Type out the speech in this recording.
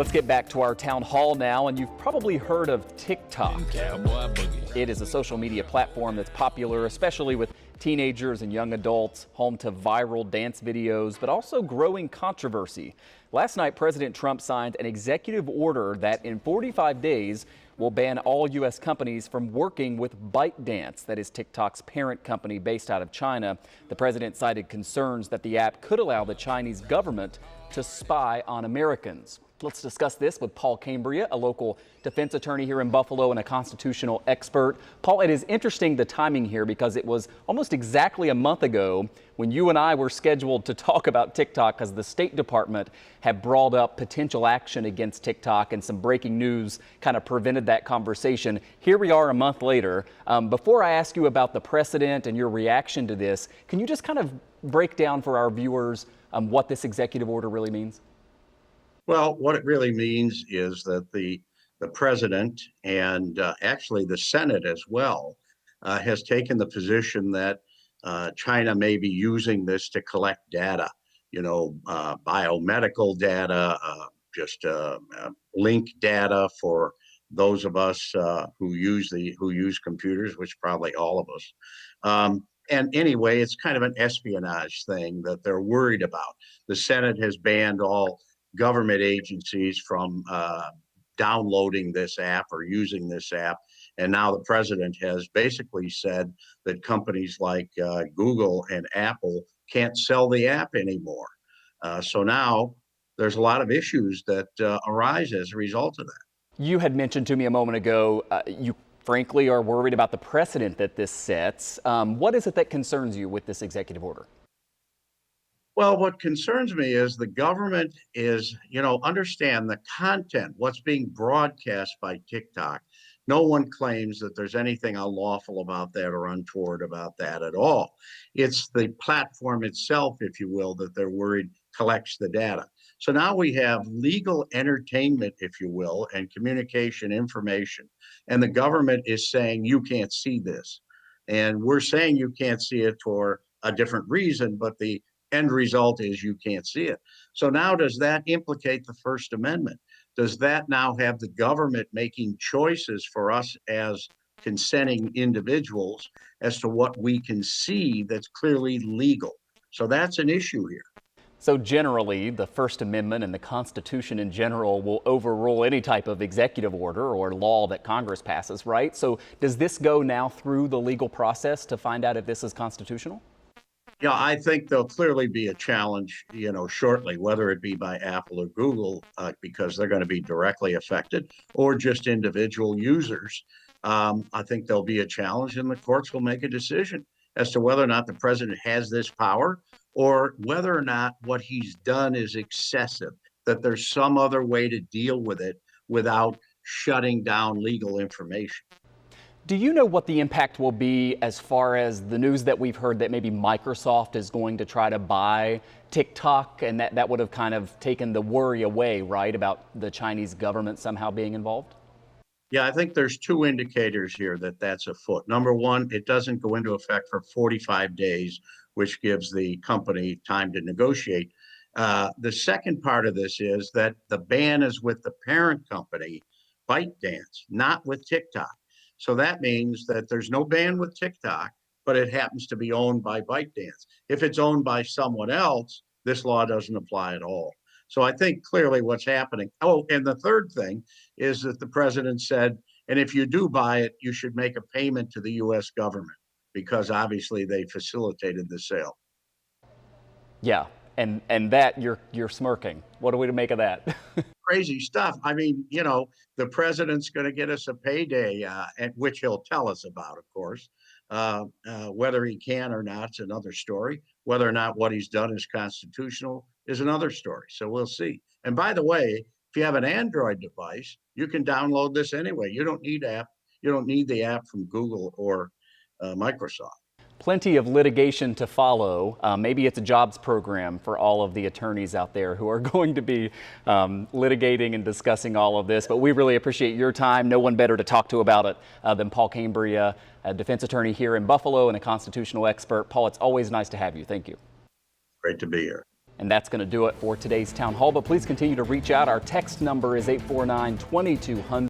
Let's get back to our town hall now, and you've probably heard of TikTok. It is a social media platform that's popular, especially with teenagers and young adults, home to viral dance videos, but also growing controversy. Last night, President Trump signed an executive order that in 45 days will ban all U.S. companies from working with ByteDance, that is TikTok's parent company based out of China. The president cited concerns that the app could allow the Chinese government to spy on Americans. Let's discuss this with Paul Cambria, a local defense attorney here in Buffalo and a constitutional expert. Paul, it is interesting the timing here because it was almost exactly a month ago when you and I were scheduled to talk about TikTok because the State Department had brought up potential action against TikTok, and some breaking news kind of prevented that conversation. Here we are a month later. Before I ask you about the precedent and your reaction to this, can you just kind of break down for our viewers what this executive order really means? Well, what it really means is that the president and actually the Senate as well has taken the position that China may be using this to collect data, biomedical data, link data for those of us who use computers, which probably all of us. And anyway, it's kind of an espionage thing that they're worried about. The Senate has banned all government agencies from downloading this app or using this app. And now the president has basically said that companies like Google and Apple can't sell the app anymore. So now there's a lot of issues that arise as a result of that. You had mentioned to me a moment ago, you frankly are worried about the precedent that this sets. What is it that concerns you with this executive order? Well, what concerns me is the government is, understand the content, what's being broadcast by TikTok. No one claims that there's anything unlawful about that or untoward about that at all. It's the platform itself, if you will, that they're worried collects the data. So now we have legal entertainment, if you will, and communication information. And the government is saying you can't see this. And we're saying you can't see it for a different reason, but the end result is you can't see it. So now does that implicate the First Amendment? Does that now have the government making choices for us as consenting individuals as to what we can see that's clearly legal? So that's an issue here. So generally, the First Amendment and the Constitution in general will overrule any type of executive order or law that Congress passes, right? So does this go now through the legal process to find out if this is constitutional? Yeah, I think there'll clearly be a challenge, shortly, whether it be by Apple or Google, because they're going to be directly affected, or just individual users. I think there'll be a challenge, and the courts will make a decision as to whether or not the president has this power, or whether or not what he's done is excessive, that there's some other way to deal with it without shutting down legal information. Do you know what the impact will be as far as the news that we've heard that maybe Microsoft is going to try to buy TikTok, and that would have kind of taken the worry away, right, about the Chinese government somehow being involved? Yeah, I think there's two indicators here that that's afoot. Number one, it doesn't go into effect for 45 days, which gives the company time to negotiate. The second part of this is that the ban is with the parent company, ByteDance, not with TikTok. So that means that there's no ban with TikTok, but it happens to be owned by ByteDance. If it's owned by someone else, this law doesn't apply at all. So I think clearly what's happening. Oh, and the third thing is that the president said, and if you do buy it, you should make a payment to the U.S. government, because obviously they facilitated the sale. Yeah, and that you're smirking. What are we to make of that? Crazy stuff. I mean, the president's going to get us a payday, at which he'll tell us about, of course. Whether he can or not is another story. Whether or not what he's done is constitutional is another story. So we'll see. And by the way, if you have an Android device, you can download this anyway. You don't need the app from Google or Microsoft. Plenty of litigation to follow. Maybe it's a jobs program for all of the attorneys out there who are going to be litigating and discussing all of this. But we really appreciate your time. No one better to talk to about it than Paul Cambria, a defense attorney here in Buffalo and a constitutional expert. Paul, it's always nice to have you. Thank you. Great to be here. And that's going to do it for today's town hall. But please continue to reach out. Our text number is 849-2200.